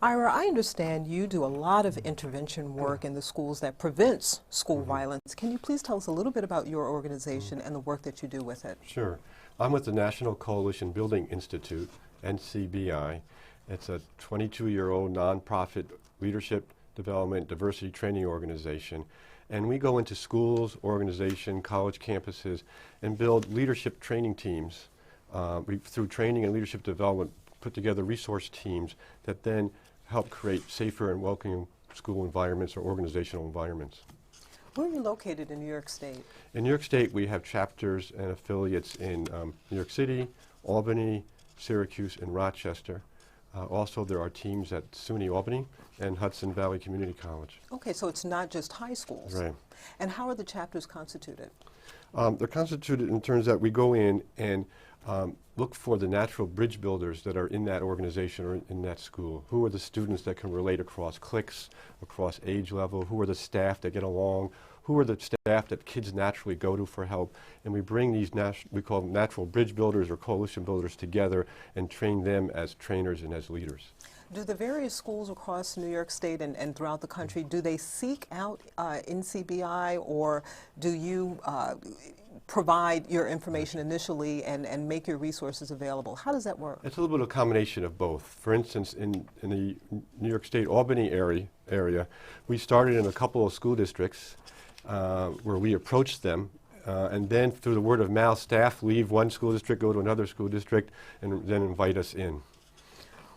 Ira, I understand you do a lot of intervention work in the schools that prevents school violence. Can you please tell us a little bit about your organization and the work that you do with it? Sure. I'm with the National Coalition Building Institute, NCBI. It's a 22-year-old nonprofit leadership development diversity training organization. And we go into schools, organizations, college campuses, and build leadership training teams. Through training and leadership development, put together resource teams that then help create safer and welcoming school environments or organizational environments. Where are you located in New York State? In New York State, we have chapters and affiliates in New York City, Albany, Syracuse, and Rochester. Also, there are teams at SUNY Albany and Hudson Valley Community College. Okay, so it's not just high schools. Right. And how are the chapters constituted? They're constituted in terms that we go in and look for the natural bridge builders that are in that organization or in that school. Who are the students that can relate across cliques, across age level? Who are the staff that get along? Who are the staff that kids naturally go to for help? And we bring these, we call them natural bridge builders or coalition builders together and train them as trainers and as leaders. Do the various schools across New York State and throughout the country, do they seek out NCBI, or do you provide your information initially and make your resources available? How does that work? It's a little bit of a combination of both. For instance, in the New York State Albany area, we started in a couple of school districts where we approached them, and then through the word of mouth, staff leave one school district, go to another school district, and then invite us in.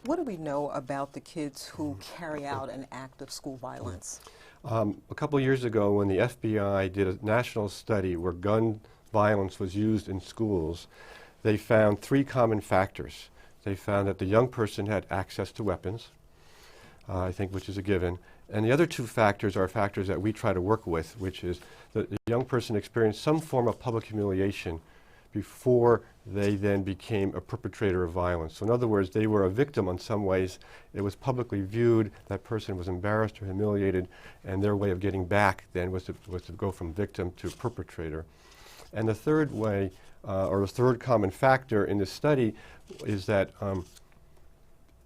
What do we know about the kids who carry out an act of school violence? A couple of years ago, when the FBI did a national study where gun violence was used in schools, they found three common factors. They found that the young person had access to weapons, I think, which is a given. And the other two factors are factors that we try to work with, which is that the young person experienced some form of public humiliation before they then became a perpetrator of violence. So in other words, they were a victim in some ways. It was publicly viewed, that person was embarrassed or humiliated, and their way of getting back then was to go from victim to perpetrator. And the third way, or the third common factor in this study, is that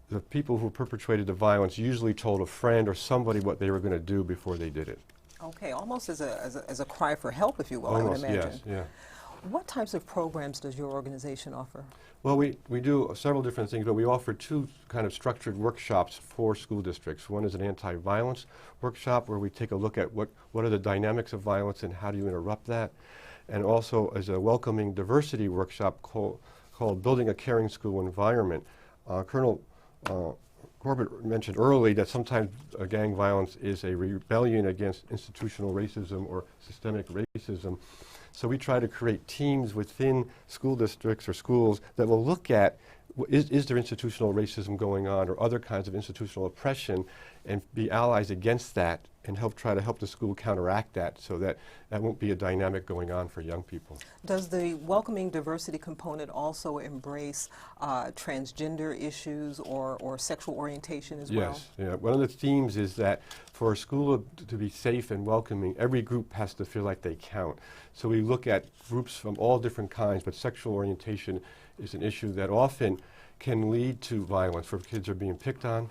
the people who perpetrated the violence usually told a friend or somebody what they were going to do before they did it. Okay, almost as a cry for help, if you will, Almost, I would imagine. yes, yeah. What types of programs does your organization offer? Well, we do several different things, but we offer two kind of structured workshops for school districts. One is an anti-violence workshop where we take a look at what are the dynamics of violence and how do you interrupt that. And also as a welcoming diversity workshop called Building a Caring School Environment. Colonel Corbett mentioned early that sometimes gang violence is a rebellion against institutional racism or systemic racism. So we try to create teams within school districts or schools that will look at is there institutional racism going on or other kinds of institutional oppression, and be allies against that and try to help the school counteract that so that that won't be a dynamic going on for young people. Does the welcoming diversity component also embrace transgender issues or sexual orientation as well? Yes. Yeah. One of the themes is that for a school to be safe and welcoming, every group has to feel like they count. So we look at groups from all different kinds, but sexual orientation is an issue that often can lead to violence, where kids are being picked on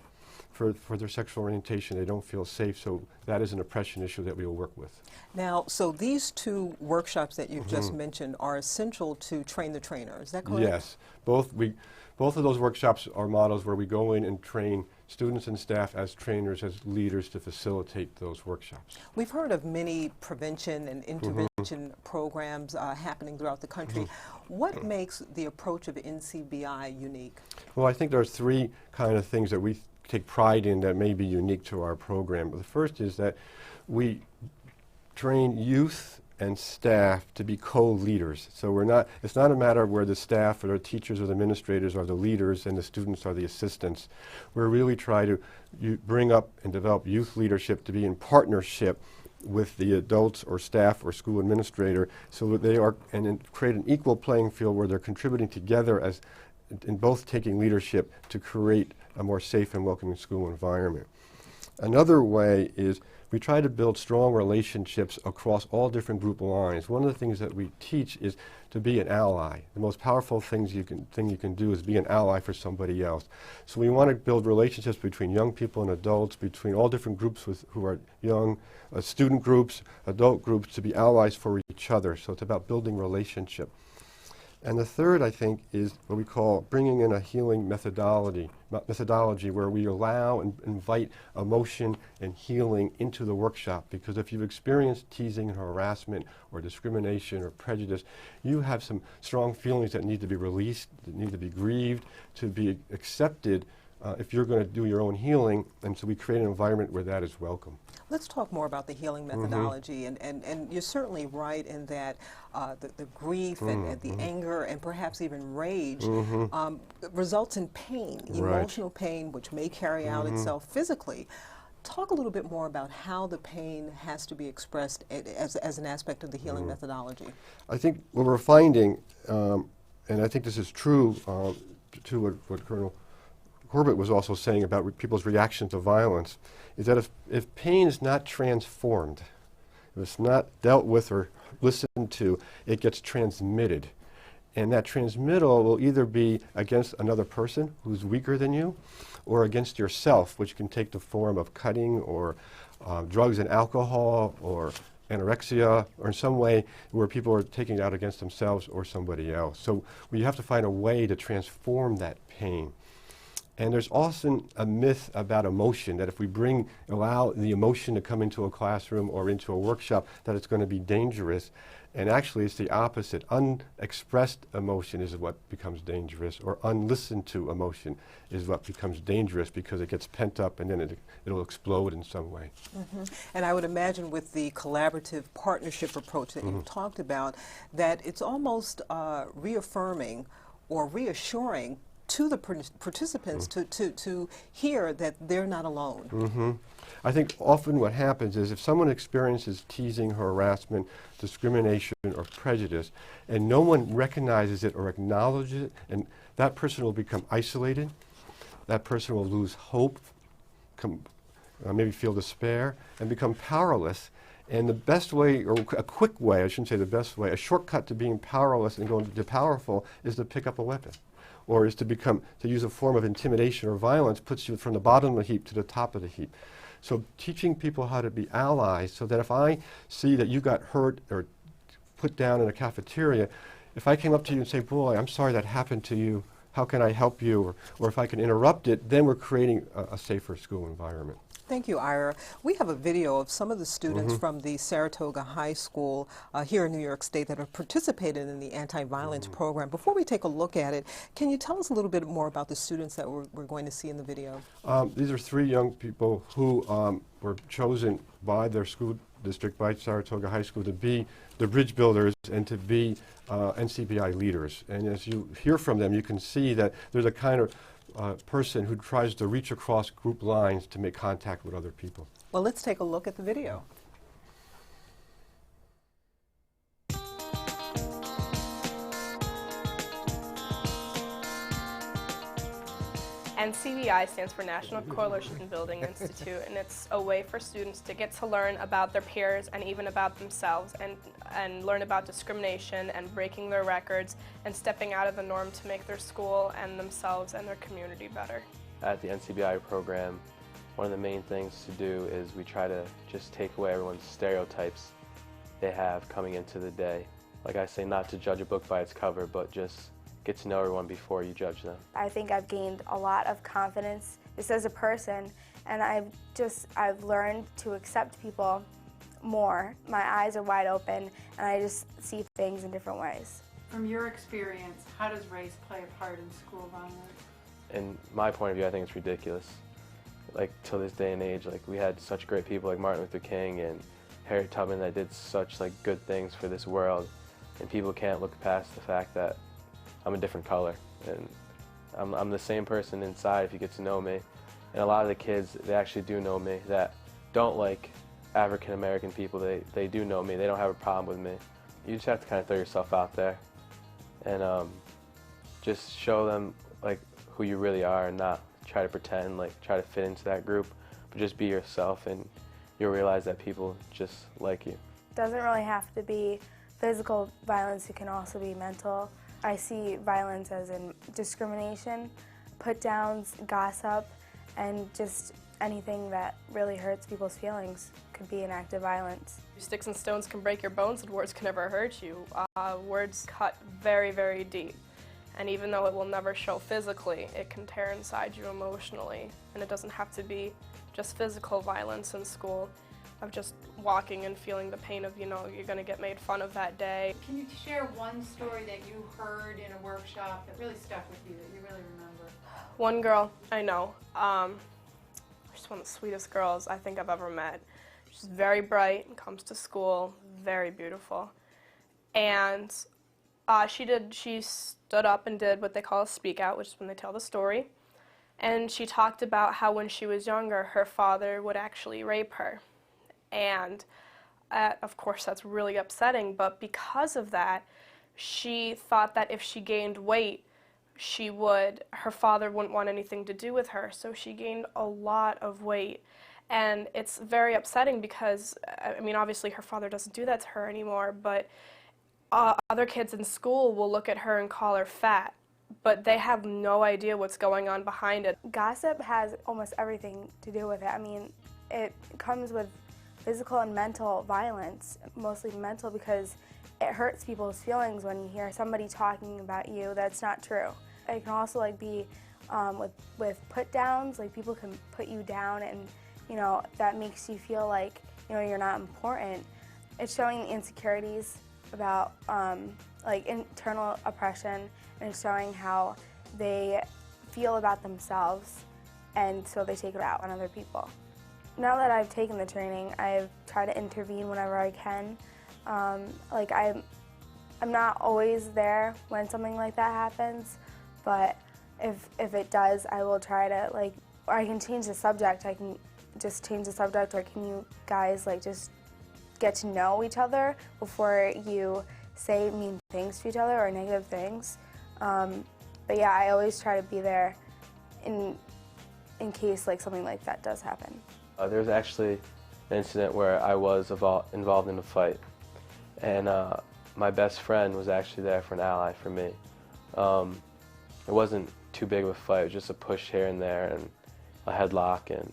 for their sexual orientation. They don't feel safe, so that is an oppression issue that we will work with. Now, so these two workshops that you've just mentioned are essential to train the trainer, is that correct? Yes. Both of those workshops are models where we go in and train students and staff as trainers, as leaders to facilitate those workshops. We've heard of many prevention and intervention programs happening throughout the country. What makes the approach of NCBI unique? Well, I think there's three kind of things that we take pride in that may be unique to our program. The first is that we train youth and staff to be co-leaders. So it's not a matter of where the staff or the teachers or the administrators are the leaders and the students are the assistants. We really try to bring up and develop youth leadership to be in partnership with the adults or staff or school administrator, so that they are, and create an equal playing field where they're contributing together as in both taking leadership to create a more safe and welcoming school environment. Another way is we try to build strong relationships across all different group lines. One of the things that we teach is to be an ally. The most powerful thing you can do is be an ally for somebody else. So we want to build relationships between young people and adults, between all different groups who are young, student groups, adult groups, to be allies for each other. So it's about building relationship. And the third, I think, is what we call bringing in a healing methodology where we allow and invite emotion and healing into the workshop. Because if you've experienced teasing and harassment or discrimination or prejudice, you have some strong feelings that need to be released, that need to be grieved, to be accepted if you're going to do your own healing. And so we create an environment where that is welcome. Let's talk more about the healing methodology, and you're certainly right in that the grief and the anger and perhaps even rage results in pain, emotional pain, which may carry out itself physically. Talk a little bit more about how the pain has to be expressed as an aspect of the healing methodology. I think what we're finding, and I think this is true to what Colonel Corbett was also saying about people's reaction to violence, is that if pain is not transformed, if it's not dealt with or listened to, it gets transmitted. And that transmittal will either be against another person who's weaker than you, or against yourself, which can take the form of cutting or drugs and alcohol or anorexia, or in some way where people are taking it out against themselves or somebody else. So we have to find a way to transform that pain. And there's often a myth about emotion, that if we allow the emotion to come into a classroom or into a workshop, that it's going to be dangerous. And actually it's the opposite. Unexpressed emotion is what becomes dangerous, or unlistened to emotion is what becomes dangerous, because it gets pent up and then it'll explode in some way. And I would imagine with the collaborative partnership approach that you've talked about, that it's almost reaffirming or reassuring to the participants to hear that they're not alone. I think often what happens is if someone experiences teasing, harassment, discrimination, or prejudice, and no one recognizes it or acknowledges it, and that person will become isolated, that person will lose hope, maybe feel despair, and become powerless. And the best way, or a quick way, I shouldn't say the best way, a shortcut to being powerless and going to powerful is to pick up a weapon. Or is to use a form of intimidation or violence, puts you from the bottom of the heap to the top of the heap. So teaching people how to be allies, so that if I see that you got hurt or put down in a cafeteria, if I came up to you and say, boy, I'm sorry that happened to you, how can I help you? Or if I can interrupt it, then we're creating a safer school environment. Thank you, Ira. We have a video of some of the students from the Saratoga High School here in New York State that have participated in the anti-violence program. Before we take a look at it, can you tell us a little bit more about the students that we're going to see in the video? These are three young people who were chosen by their school district, by Saratoga High School, to be the bridge builders and to be NCBI leaders. And as you hear from them, you can see that there's a kind of person who tries to reach across group lines to make contact with other people. Well, let's take a look at the video. NCBI stands for National Coalition Building Institute, and it's a way for students to get to learn about their peers and even about themselves, and learn about discrimination and breaking their records and stepping out of the norm to make their school and themselves and their community better. At the NCBI program, one of the main things to do is we try to just take away everyone's stereotypes they have coming into the day. Like I say, not to judge a book by its cover, but just get to know everyone before you judge them. I think I've gained a lot of confidence just as a person, and I've learned to accept people more. My eyes are wide open, and I just see things in different ways. From your experience, how does race play a part in school violence? In my point of view, I think it's ridiculous. Like, till this day and age, like, we had such great people like Martin Luther King and Harriet Tubman that did such good things for this world, and people can't look past the fact that I'm a different color, and I'm the same person inside if you get to know me. And a lot of the kids, they actually do know me, that don't like African American people. They do know me. They don't have a problem with me. You just have to kind of throw yourself out there and just show them who you really are, and not try to pretend, try to fit into that group, but just be yourself, and you'll realize that people just like you. Doesn't really have to be physical violence, it can also be mental. I see violence as in discrimination, put-downs, gossip, and just anything that really hurts people's feelings could be an act of violence. Sticks and stones can break your bones, and words can never hurt you. Words cut very, very deep. And even though it will never show physically, it can tear inside you emotionally. And it doesn't have to be just physical violence in school, of just walking and feeling the pain of, you know, you're going to get made fun of that day. Can you share one story that you heard in a workshop that really stuck with you, that you really remember? One girl I know, she's one of the sweetest girls I think I've ever met. She's very bright, comes to school, very beautiful. And she stood up and did what they call a speak out, which is when they tell the story. And she talked about how when she was younger, her father would actually rape her. And of course that's really upsetting, but because of that, she thought that if she gained weight, her father wouldn't want anything to do with her, so she gained a lot of weight. And it's very upsetting because, I mean, obviously her father doesn't do that to her anymore, but other kids in school will look at her and call her fat, but they have no idea what's going on behind it. Gossip has almost everything to do with it. I mean, it comes with physical and mental violence, mostly mental, because it hurts people's feelings when you hear somebody talking about you that's not true. It can also be with put downs, people can put you down, and that makes you feel like you're not important. It's showing insecurities about internal oppression, and it's showing how they feel about themselves, and so they take it out on other people. Now that I've taken the training, I've tried to intervene whenever I can. I'm not always there when something like that happens, but if it does, I will try to, or I can change the subject. I can just change the subject, or can you guys just get to know each other before you say mean things to each other or negative things. But yeah, I always try to be there in case something like that does happen. There was actually an incident where I was involved in a fight, and my best friend was actually there for an ally for me. It wasn't too big of a fight, it was just a push here and there and a headlock, and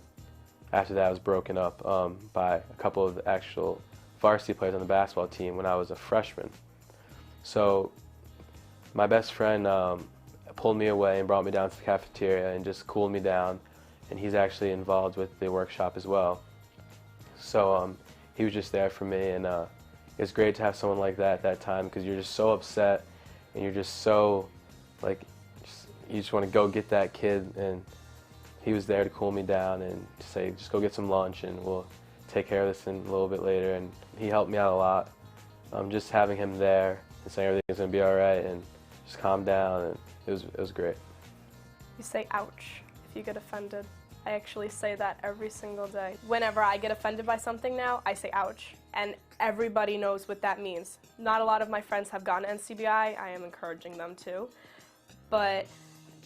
after that I was broken up by a couple of the actual varsity players on the basketball team when I was a freshman. So my best friend pulled me away and brought me down to the cafeteria and just cooled me down, and he's actually involved with the workshop as well. So he was just there for me, and it's great to have someone like that at that time, because you're just so upset and you're just so you just want to go get that kid, and he was there to cool me down and to say, just go get some lunch and we'll take care of this in a little bit later. And he helped me out a lot. Just having him there and saying everything's going to be all right and just calm down, and it was great. You say ouch if you get offended. I actually say that every single day. Whenever I get offended by something now, I say ouch, and everybody knows what that means. Not a lot of my friends have gone to NCBI. I am encouraging them to, but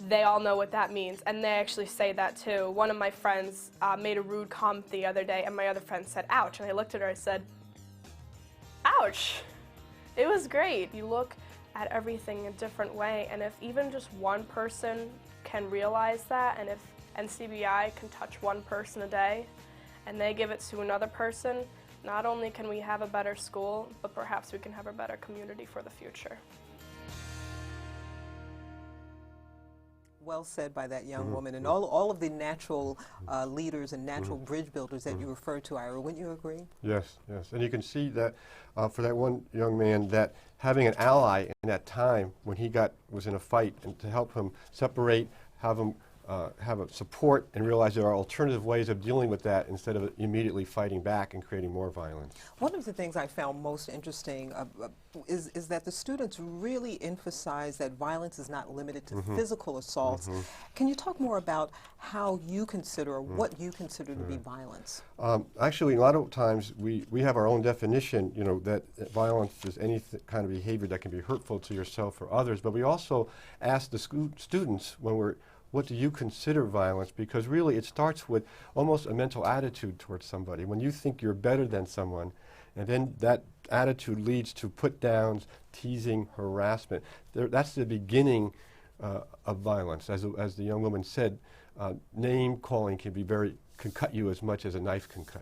they all know what that means, and they actually say that too. One of my friends made a rude comment the other day, and my other friend said ouch, and I looked at her and I said, ouch. It was great. You look at everything a different way, and if even just one person can realize that, and if NCBI can touch one person a day and they give it to another person, not only can we have a better school, but perhaps we can have a better community for the future. Well said by that young woman, and all of the natural leaders and natural bridge builders that you referred to, Ira. Wouldn't you agree? Yes, yes. And you can see that for that one young man, that having an ally in that time when he was in a fight, and to help him separate, have him have a support and realize there are alternative ways of dealing with that instead of immediately fighting back and creating more violence. One of the things I found most interesting is that the students really emphasize that violence is not limited to physical assaults. Can you talk more about how you consider, or what you consider to be violence? Actually, a lot of times we have our own definition, that violence is any kind of behavior that can be hurtful to yourself or others, but we also ask the students when we're what do you consider violence? Because really it starts with almost a mental attitude towards somebody. When you think you're better than someone, and then that attitude leads to put-downs, teasing, harassment. That's the beginning of violence. As the young woman said, name calling can cut you as much as a knife can cut.